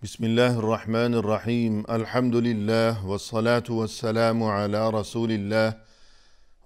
بسم الله الرحمن الرحيم الحمد لله والصلاة والسلام على رسول الله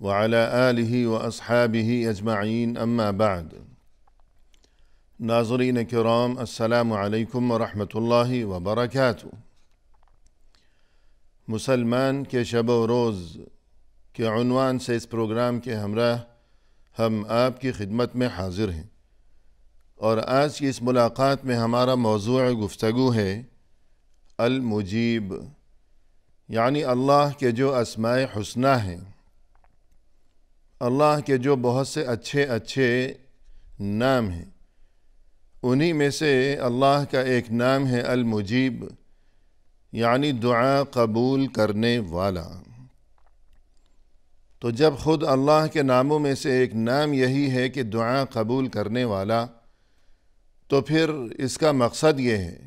وعلى آله وأصحابه أجمعين أما بعد ناظرین کرام السلام علیکم ورحمۃ اللہ وبرکاتہ۔ مسلمان کے شب و روز کے عنوان سے اس پروگرام کے ہمراہ ہم آپ کی خدمت میں حاضر ہیں، اور آج کی اس ملاقات میں ہمارا موضوع گفتگو ہے المجیب، یعنی اللہ کے جو اسماء حسنی ہیں، اللہ کے جو بہت سے اچھے نام ہیں، انہی میں سے اللہ کا ایک نام ہے المجیب، یعنی دعا قبول کرنے والا۔ تو جب خود اللہ کے ناموں میں سے ایک نام یہی ہے کہ دعا قبول کرنے والا، تو پھر اس کا مقصد یہ ہے،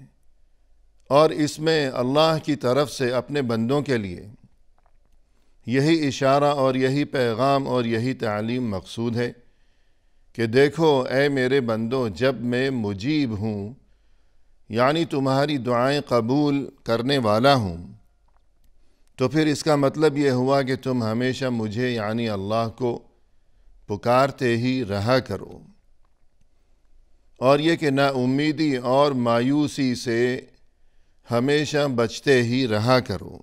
اور اس میں اللہ کی طرف سے اپنے بندوں کے لیے یہی اشارہ اور یہی پیغام اور یہی تعلیم مقصود ہے کہ دیکھو اے میرے بندو، جب میں مجیب ہوں، یعنی تمہاری دعائیں قبول کرنے والا ہوں، تو پھر اس کا مطلب یہ ہوا کہ تم ہمیشہ مجھے یعنی اللہ کو پکارتے ہی رہا کرو، اور یہ کہ نا امیدی اور مایوسی سے ہمیشہ بچتے ہی رہا کرو۔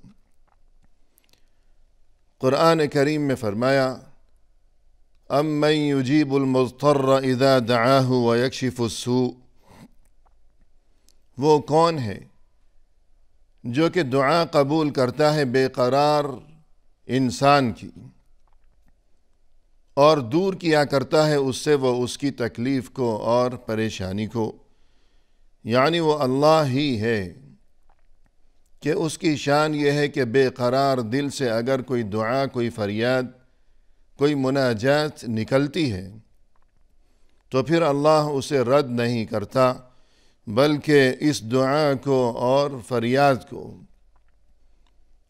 قرآن کریم میں فرمایا أَمَّن يُجِيبُ الْمُضْطَرَّ إِذَا دَعَاهُ وَيَكْشِفُ السُّوءَ، وہ کون ہے جو کہ دعا قبول کرتا ہے بے قرار انسان کی، اور دور کیا کرتا ہے اس سے وہ اس کی تکلیف کو اور پریشانی کو، یعنی وہ اللہ ہی ہے کہ اس کی شان یہ ہے کہ بے قرار دل سے اگر کوئی دعا، کوئی فریاد، کوئی مناجات نکلتی ہے تو پھر اللہ اسے رد نہیں کرتا، بلکہ اس دعا کو اور فریاد کو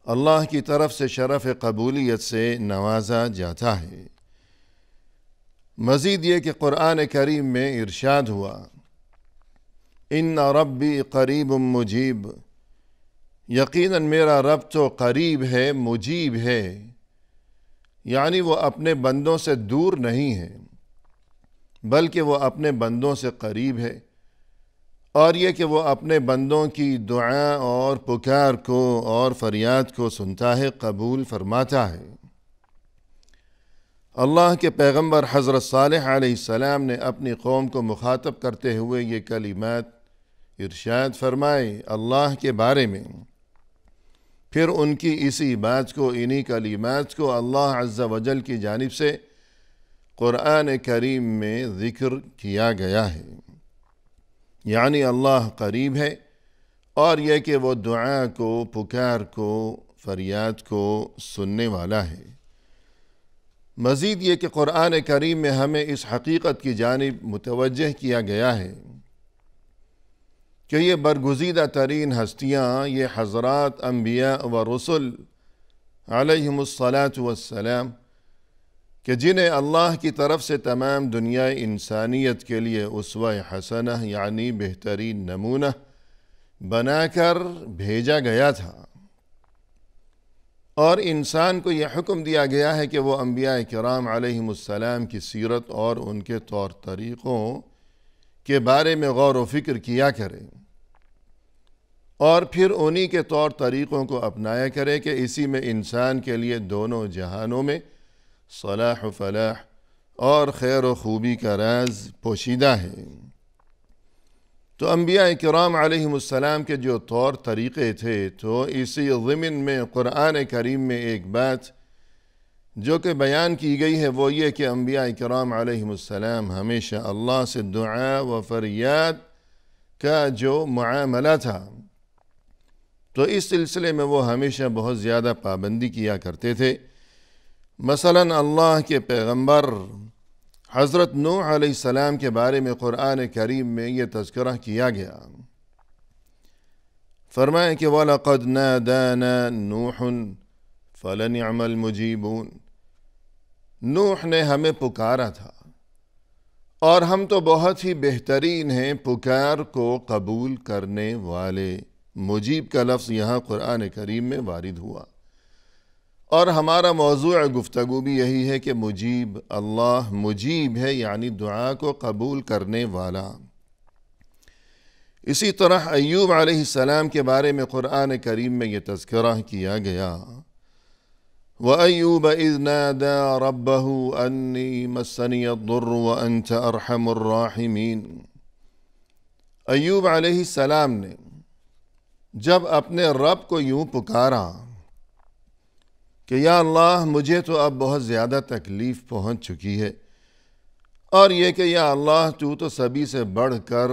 اللہ کی طرف سے شرف قبولیت سے نوازا جاتا ہے۔ مزید یہ کہ قرآن کریم میں ارشاد ہوا ان ربی قریب مجیب، یقیناً میرا رب تو قریب ہے، مجیب ہے، یعنی وہ اپنے بندوں سے دور نہیں ہے بلکہ وہ اپنے بندوں سے قریب ہے، اور یہ کہ وہ اپنے بندوں کی دعا اور پکار کو اور فریاد کو سنتا ہے، قبول فرماتا ہے۔ اللہ کے پیغمبر حضرت صالح علیہ السلام نے اپنی قوم کو مخاطب کرتے ہوئے یہ کلمات ارشاد فرمائے اللہ کے بارے میں، پھر ان کی اسی بات کو، انہی کلمات کو اللہ عز و جل کی جانب سے قرآن کریم میں ذکر کیا گیا ہے، یعنی اللہ قریب ہے، اور یہ کہ وہ دعا کو، پکار کو، فریاد کو سننے والا ہے۔ مزید یہ کہ قرآن کریم میں ہمیں اس حقیقت کی جانب متوجہ کیا گیا ہے کہ یہ برگزیدہ ترین ہستیاں، یہ حضرات انبیاء و رسل علیہم الصلاۃ والسلام، کہ جنہیں اللہ کی طرف سے تمام دنیا انسانیت کے لیے اسوہ حسنہ یعنی بہترین نمونہ بنا کر بھیجا گیا تھا، اور انسان کو یہ حکم دیا گیا ہے کہ وہ انبیاء کرام علیہم السلام کی سیرت اور ان کے طور طریقوں کے بارے میں غور و فکر کیا کرے، اور پھر انہی کے طور طریقوں کو اپنایا کرے کہ اسی میں انسان کے لیے دونوں جہانوں میں صلاح و فلاح اور خیر و خوبی کا راز پوشیدہ ہے۔ تو انبیاء کرام علیہم السلام کے جو طور طریقے تھے، تو اسی ضمن میں قرآن کریم میں ایک بات جو کہ بیان کی گئی ہے وہ یہ کہ انبیاء کرام علیہم السلام ہمیشہ اللہ سے دعا و فریاد کا جو معاملہ تھا، تو اس سلسلے میں وہ ہمیشہ بہت زیادہ پابندی کیا کرتے تھے۔ مثلاً اللہ کے پیغمبر حضرت نوح علیہ السلام کے بارے میں قرآن کریم میں یہ تذکرہ کیا گیا، فرمایا کہ وَلَقَدْ نَادَانَا نُوحٌ فَلَنِعْمَ الْمُجِيبُونَ، نوح نے ہمیں پکارا تھا اور ہم تو بہت ہی بہترین ہیں پکار کو قبول کرنے والے۔ مجیب کا لفظ یہاں قرآن کریم میں وارد ہوا، اور ہمارا موضوع گفتگو بھی یہی ہے کہ مجیب، اللہ مجیب ہے، یعنی دعا کو قبول کرنے والا۔ اسی طرح ایوب علیہ السلام کے بارے میں قرآن کریم میں یہ تذکرہ کیا گیا، وَأَيُّوبَ إِذْ نَادَى رَبَّهُ أَنِّي مَسَّنِيَ الضُّرُّ وَأَنْتَ أَرْحَمُ الرَّاحِمِينَ۔ ایوب علیہ السلام نے جب اپنے رب کو یوں پکارا کہ یا اللہ مجھے تو اب بہت زیادہ تکلیف پہنچ چکی ہے، اور یہ کہ یا اللہ تو تو سبھی سے بڑھ کر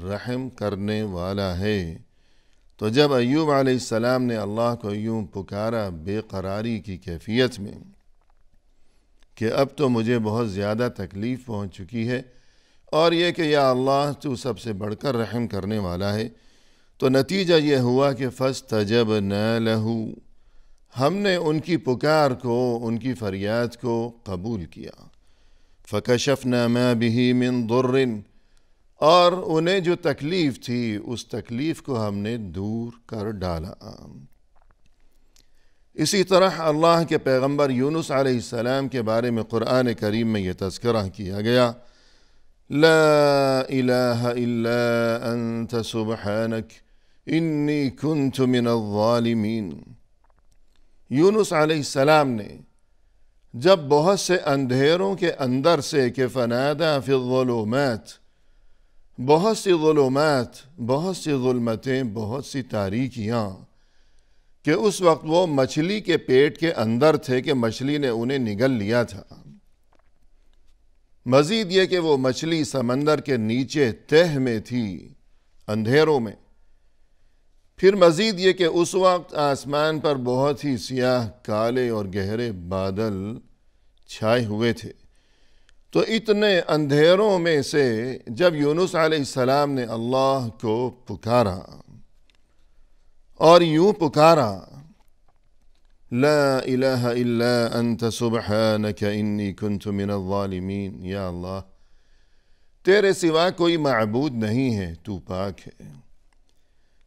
رحم کرنے والا ہے، تو جب ایوب علیہ السلام نے اللہ کو یوں پکارا بے قراری کی کیفیت میں کہ اب تو مجھے بہت زیادہ تکلیف پہنچ چکی ہے، اور یہ کہ یا اللہ تو سب سے بڑھ کر رحم کرنے والا ہے، تو نتیجہ یہ ہوا کہ فَاسْتَجَبْنَا لَهُ، ہم نے ان کی پکار کو، ان کی فریاد کو قبول کیا۔ فَكَشَفْنَا مَا بِهِ مِن ضُرٍّ، اور انہیں جو تکلیف تھی اس تکلیف کو ہم نے دور کر ڈالا۔ اسی طرح اللہ کے پیغمبر یونس علیہ السلام کے بارے میں قرآن کریم میں یہ تذکرہ کیا گیا، لا الہ الا انت سبحانک انی کنت من الظالمین۔ یونس علیہ السلام نے جب بہت سے اندھیروں کے اندر سے کہ فنادا فی الظلمات، بہت سی ظلمات، بہت سی ظلمتیں، بہت سی تاریکیاں، کہ اس وقت وہ مچھلی کے پیٹ کے اندر تھے کہ مچھلی نے انہیں نگل لیا تھا، مزید یہ کہ وہ مچھلی سمندر کے نیچے تہ میں تھی، اندھیروں میں، پھر مزید یہ کہ اس وقت آسمان پر بہت ہی سیاہ کالے اور گہرے بادل چھائے ہوئے تھے۔ تو اتنے اندھیروں میں سے جب یونس علیہ السلام نے اللہ کو پکارا اور یوں پکارا، لا الہ الا انت سبحانک انی کنت من الظالمین، یا اللہ تیرے سوا کوئی معبود نہیں ہے، تو پاک ہے،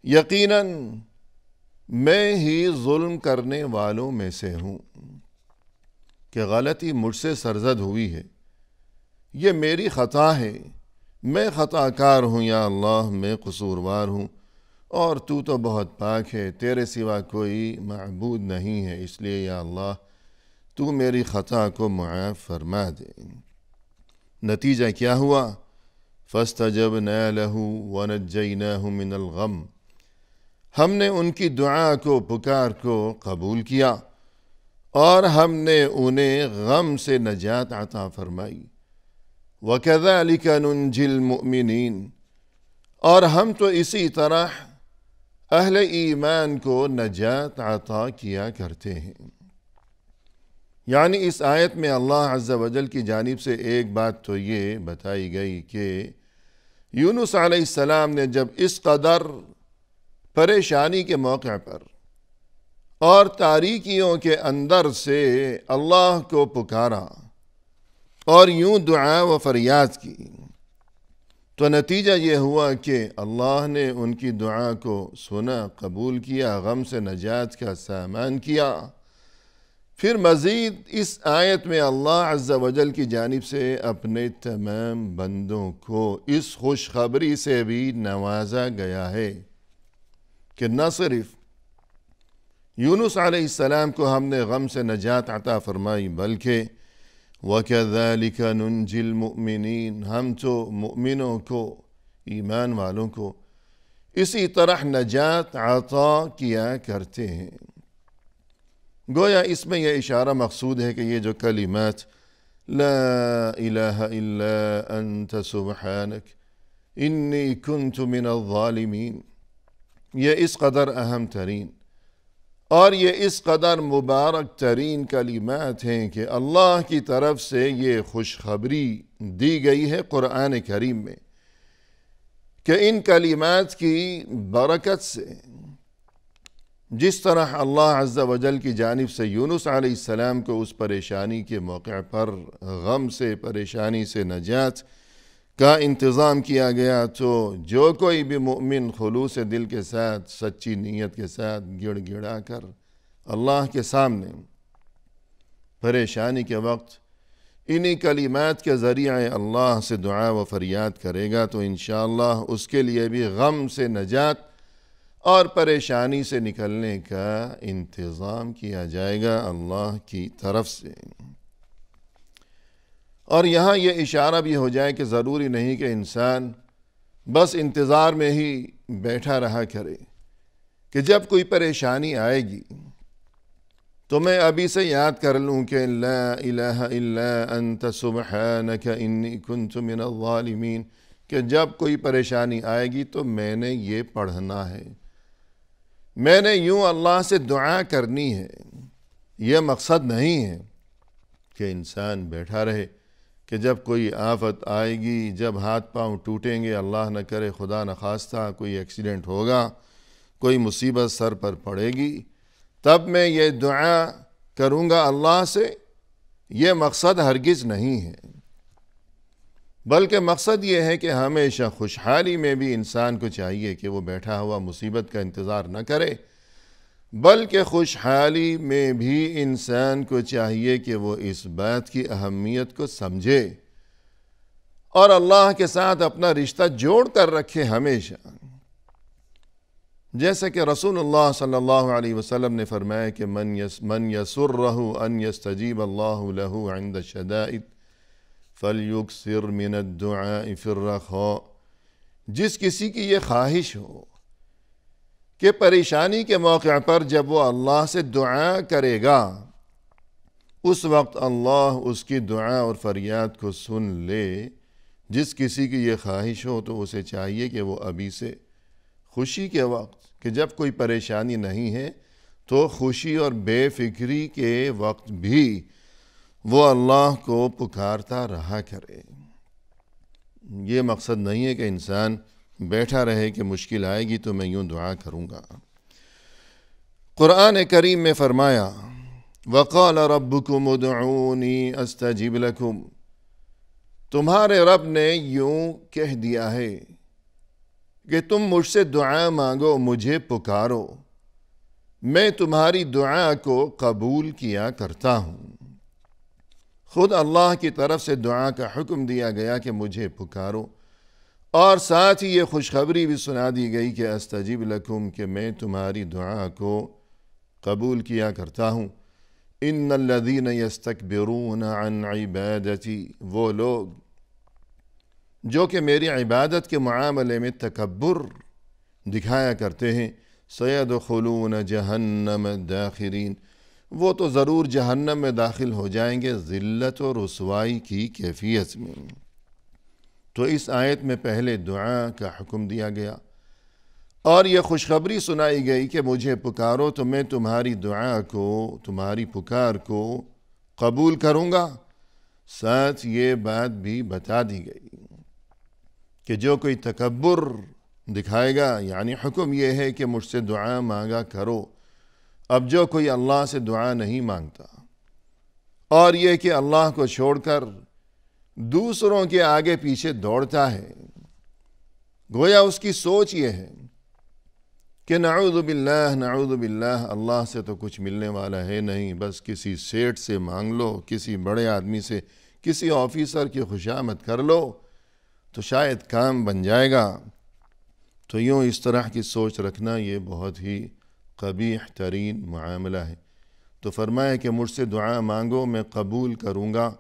یقیناً میں ہی ظلم کرنے والوں میں سے ہوں، کہ غلطی مجھ سے سرزد ہوئی ہے، یہ میری خطا ہے، میں خطا کار ہوں یا اللہ، میں قصوروار ہوں، اور تو بہت پاک ہے، تیرے سوا کوئی معبود نہیں ہے، اس لیے یا اللہ تو میری خطا کو معاف فرما دے۔ نتیجہ کیا ہوا؟ فَاسْتَجَبْنَا لَهُ وَنَجَّيْنَاهُ مِنَ الْغَمِّ، ہم نے ان کی دعا کو، پکار کو قبول کیا، اور ہم نے انہیں غم سے نجات عطا فرمائی۔ وَكَذَلِكَ نُنْجِي الْمُؤْمِنِينَ، اور ہم تو اسی طرح اہل ایمان کو نجات عطا کیا کرتے ہیں۔ یعنی اس آیت میں اللہ عز و جل کی جانب سے ایک بات تو یہ بتائی گئی کہ یونس علیہ السلام نے جب اس قدر پریشانی کے موقع پر اور تاریکیوں کے اندر سے اللہ کو پکارا اور یوں دعا و فریاد کی، تو نتیجہ یہ ہوا کہ اللہ نے ان کی دعا کو سنا، قبول کیا، غم سے نجات کا سامان کیا۔ پھر مزید اس آیت میں اللہ عز و جل کی جانب سے اپنے تمام بندوں کو اس خوشخبری سے بھی نوازا گیا ہے کہ نہ صرف یونس علیہ السلام کو ہم نے غم سے نجات عطا فرمائی، بلکہ وَكَذَلِكَ نُنْجِي الْمُؤْمِنِينَ، ہم تو مؤمنوں کو، ایمان والوں کو اسی طرح نجات عطا کیا کرتے ہیں۔ گویا اس میں یہ اشارہ مقصود ہے کہ یہ جو کلمات لا الہ الا انت سبحانک انی کنت من الظالمین، یہ اس قدر اہم ترین اور یہ اس قدر مبارک ترین کلمات ہیں کہ اللہ کی طرف سے یہ خوشخبری دی گئی ہے قرآن کریم میں کہ ان کلمات کی برکت سے جس طرح اللہ عز و جل کی جانب سے یونس علیہ السلام کو اس پریشانی کے موقع پر غم سے، پریشانی سے نجات کا انتظام کیا گیا، تو جو کوئی بھی مومن خلوص دل کے ساتھ، سچی نیت کے ساتھ گڑ گڑا کر اللہ کے سامنے پریشانی کے وقت انہی کلمات کے ذریعے اللہ سے دعا و فریاد کرے گا، تو انشاءاللہ اس کے لیے بھی غم سے نجات اور پریشانی سے نکلنے کا انتظام کیا جائے گا اللہ کی طرف سے۔ اور یہاں یہ اشارہ بھی ہو جائے کہ ضروری نہیں کہ انسان بس انتظار میں ہی بیٹھا رہا کرے کہ جب کوئی پریشانی آئے گی تو میں ابھی سے یاد کر لوں کہ لا الہ الا انت سبحانک انی کنت من الظالمین، کہ جب کوئی پریشانی آئے گی تو میں نے یہ پڑھنا ہے، میں نے یوں اللہ سے دعا کرنی ہے۔ یہ مقصد نہیں ہے کہ انسان بیٹھا رہے کہ جب کوئی آفت آئے گی، جب ہاتھ پاؤں ٹوٹیں گے، اللہ نہ کرے خدا نخواستہ کوئی ایکسیڈنٹ ہوگا، کوئی مصیبت سر پر پڑے گی، تب میں یہ دعا کروں گا اللہ سے۔ یہ مقصد ہرگز نہیں ہے، بلکہ مقصد یہ ہے کہ ہمیشہ خوشحالی میں بھی انسان کو چاہیے کہ وہ بیٹھا ہوا مصیبت کا انتظار نہ کرے، بلکہ خوشحالی میں بھی انسان کو چاہیے کہ وہ اس بات کی اہمیت کو سمجھے اور اللہ کے ساتھ اپنا رشتہ جوڑ کر رکھے ہمیشہ۔ جیسا کہ رسول اللہ صلی اللہ علیہ وسلم نے فرمایا کہ من یسرہ ان یستجیب اللہ لہ عند الشدائد فلیکثر من الدعاء فی الرخاء، جس کسی کی یہ خواہش ہو کہ پریشانی کے موقع پر جب وہ اللہ سے دعا کرے گا اس وقت اللہ اس کی دعا اور فریاد کو سن لے، جس کسی کی یہ خواہش ہو تو اسے چاہیے کہ وہ ابھی سے خوشی کے وقت، کہ جب کوئی پریشانی نہیں ہے تو خوشی اور بے فکری کے وقت بھی وہ اللہ کو پکارتا رہا کرے۔ یہ مقصد نہیں ہے کہ انسان بیٹھا رہے کہ مشکل آئے گی تو میں یوں دعا کروں گا۔ قرآن کریم میں فرمایا وَقَالَ رَبُّكُمُ ادْعُونِي أَسْتَجِبْ لَكُمْ، تمہارے رب نے یوں کہہ دیا ہے کہ تم مجھ سے دعا مانگو، مجھے پکارو، میں تمہاری دعا کو قبول کیا کرتا ہوں۔ خود اللہ کی طرف سے دعا کا حکم دیا گیا کہ مجھے پکارو، اور ساتھ ہی یہ خوشخبری بھی سنا دی گئی کہ استجیب لکم، کہ میں تمہاری دعا کو قبول کیا کرتا ہوں۔ ان الذین یستکبرون عن عبادتی، وہ لوگ جو کہ میری عبادت کے معاملے میں تکبر دکھایا کرتے ہیں، سیدخلون جہنم داخرین، وہ تو ضرور جہنم میں داخل ہو جائیں گے ذلت و رسوائی کی کیفیت میں۔ تو اس آیت میں پہلے دعا کا حکم دیا گیا اور یہ خوشخبری سنائی گئی کہ مجھے پکارو تو میں تمہاری دعا کو، تمہاری پکار کو قبول کروں گا۔ ساتھ یہ بات بھی بتا دی گئی کہ جو کوئی تکبر دکھائے گا، یعنی حکم یہ ہے کہ مجھ سے دعا مانگا کرو، اب جو کوئی اللہ سے دعا نہیں مانگتا اور یہ کہ اللہ کو چھوڑ کر دوسروں کے آگے پیچھے دوڑتا ہے، گویا اس کی سوچ یہ ہے کہ نعوذ باللہ اللہ سے تو کچھ ملنے والا ہے نہیں، بس کسی سیٹ سے مانگ لو، کسی بڑے آدمی سے، کسی آفیسر کی خوشامد کر لو تو شاید کام بن جائے گا۔ تو یوں اس طرح کی سوچ رکھنا یہ بہت ہی قبیح ترین معاملہ ہے۔ تو فرمایا کہ مجھ سے دعا مانگو، میں قبول کروں گا،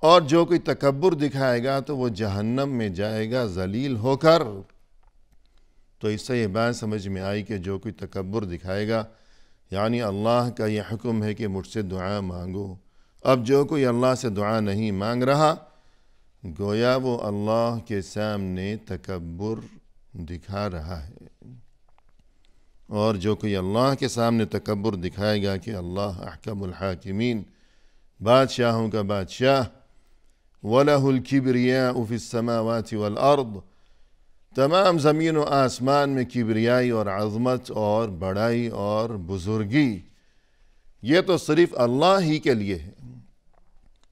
اور جو کوئی تکبر دکھائے گا تو وہ جہنم میں جائے گا ذلیل ہو کر۔ تو اس سے یہ بات سمجھ میں آئی کہ جو کوئی تکبر دکھائے گا، یعنی اللہ کا یہ حکم ہے کہ مجھ سے دعا مانگو، اب جو کوئی اللہ سے دعا نہیں مانگ رہا گویا وہ اللہ کے سامنے تکبر دکھا رہا ہے۔ اور جو کوئی اللہ کے سامنے تکبر دکھائے گا کہ اللہ احکم الحاکمین، بادشاہوں کا بادشاہ، وَلَهُ الْكِبْرِيَاءُ فِي السَّمَاوَاتِ وَالْأَرْضِ، تمام زمین و آسمان میں کبریائی اور عظمت اور بڑائی اور بزرگی یہ تو صرف اللہ ہی کے لیے ہے۔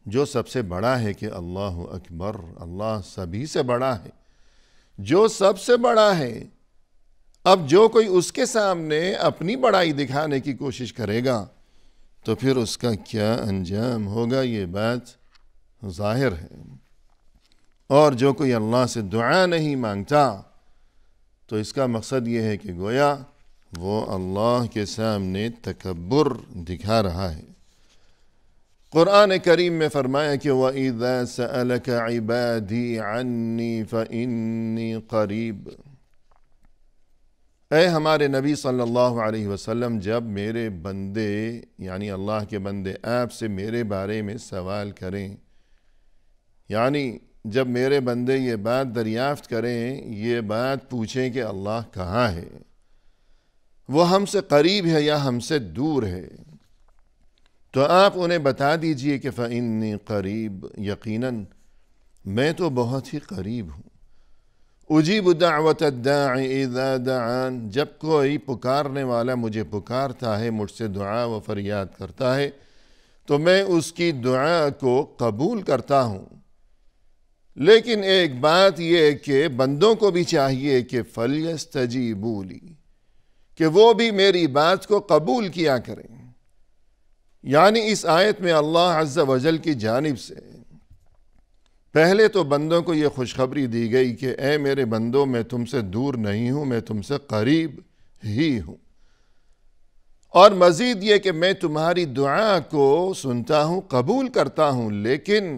جو سب سے بڑا ہے کہ اللہ اکبر، اللہ سبھی سے بڑا ہے، جو سب سے بڑا ہے۔ اب جو کوئی اس کے سامنے اپنی بڑائی دکھانے کی کوشش کرے گا تو پھر اس کا کیا انجام ہوگا، یہ بات ظاہر ہے۔ اور جو کوئی اللہ سے دعا نہیں مانگتا تو اس کا مقصد یہ ہے کہ گویا وہ اللہ کے سامنے تکبر دکھا رہا ہے۔ قرآن کریم میں فرمایا کہ وَإِذَا سَأَلَكَ عِبَادِي عَنِّي فَإِنِّي قَرِيبٌ۔ اے ہمارے نبی صلی اللہ علیہ وسلم، جب میرے بندے یعنی اللہ کے بندے آپ سے میرے بارے میں سوال کریں، یعنی جب میرے بندے یہ بات دریافت کریں، یہ بات پوچھیں کہ اللہ کہاں ہے، وہ ہم سے قریب ہے یا ہم سے دور ہے، تو آپ انہیں بتا دیجئے کہ فَإِنِّي قریب، یقیناً میں تو بہت ہی قریب ہوں۔ اجیب دعوت الداع اذا دعان، جب کوئی پکارنے والا مجھے پکارتا ہے، مجھ سے دعا و فریاد کرتا ہے تو میں اس کی دعا کو قبول کرتا ہوں۔ لیکن ایک بات یہ کہ بندوں کو بھی چاہیے کہ فَلْيَسْتَجِيبُوا لِي، کہ وہ بھی میری بات کو قبول کیا کریں۔ یعنی اس آیت میں اللہ عز و جل کی جانب سے پہلے تو بندوں کو یہ خوشخبری دی گئی کہ اے میرے بندوں، میں تم سے دور نہیں ہوں، میں تم سے قریب ہی ہوں، اور مزید یہ کہ میں تمہاری دعا کو سنتا ہوں، قبول کرتا ہوں، لیکن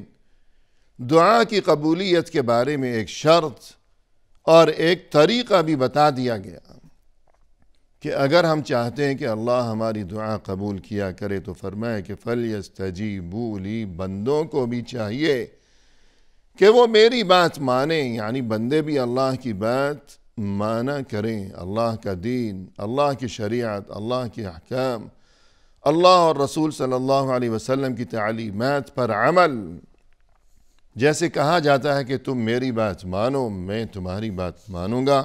دعا کی قبولیت کے بارے میں ایک شرط اور ایک طریقہ بھی بتا دیا گیا کہ اگر ہم چاہتے ہیں کہ اللہ ہماری دعا قبول کیا کرے تو فرمایا کہ فَلْيَسْتَجِيبُوا لِي، بندوں کو بھی چاہیے کہ وہ میری بات مانیں، یعنی بندے بھی اللہ کی بات مانا کریں، اللہ کا دین، اللہ کی شریعت، اللہ کے احکام، اللہ اور رسول صلی اللہ علیہ وسلم کی تعلیمات پر عمل۔ جیسے کہا جاتا ہے کہ تم میری بات مانو، میں تمہاری بات مانوں گا،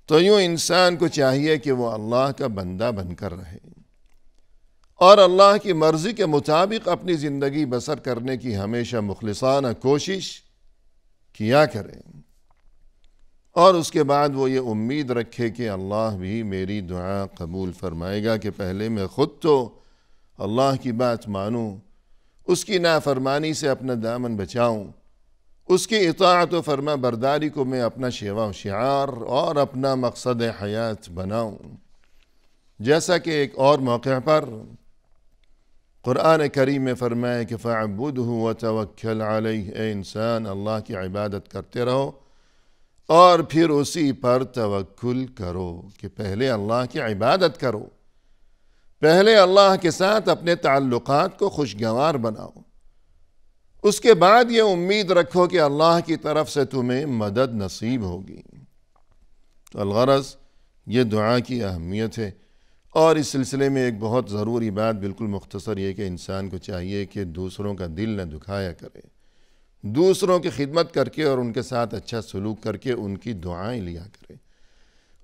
تو یوں انسان کو چاہیے کہ وہ اللہ کا بندہ بن کر رہے اور اللہ کی مرضی کے مطابق اپنی زندگی بسر کرنے کی ہمیشہ مخلصانہ کوشش کیا کرے، اور اس کے بعد وہ یہ امید رکھے کہ اللہ بھی میری دعا قبول فرمائے گا، کہ پہلے میں خود تو اللہ کی بات مانوں، اس کی نافرمانی سے اپنا دامن بچاؤں، اس کی اطاعت و فرما برداری کو میں اپنا شیوا و شعار اور اپنا مقصد حیات بناؤں۔ جیسا کہ ایک اور موقع پر قرآن کریم میں فرمایا کہ فَاعْبُدْهُ وَتَوَكَّلْ عَلَيْهِ، اے انسان اللہ کی عبادت کرتے رہو اور پھر اسی پر توکل کرو، کہ پہلے اللہ کی عبادت کرو، پہلے اللہ کے ساتھ اپنے تعلقات کو خوشگوار بناؤ، اس کے بعد یہ امید رکھو کہ اللہ کی طرف سے تمہیں مدد نصیب ہوگی۔ تو الغرض یہ دعا کی اہمیت ہے، اور اس سلسلے میں ایک بہت ضروری بات بالکل مختصر یہ کہ انسان کو چاہیے کہ دوسروں کا دل نہ دکھایا کرے، دوسروں کی خدمت کر کے اور ان کے ساتھ اچھا سلوک کر کے ان کی دعائیں لیا کرے،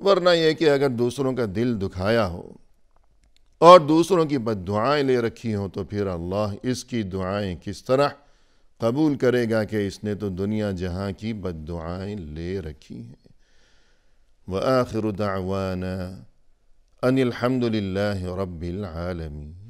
ورنہ یہ کہ اگر دوسروں کا دل دکھایا ہو اور دوسروں کی بد دعائیں لے رکھی ہوں تو پھر اللہ اس کی دعائیں کس طرح قبول کرے گا کہ اس نے تو دنیا جہاں کی بد دعائیں لے رکھی ہیں۔ وآخر دعوانا ان الحمد للہ رب العالمین۔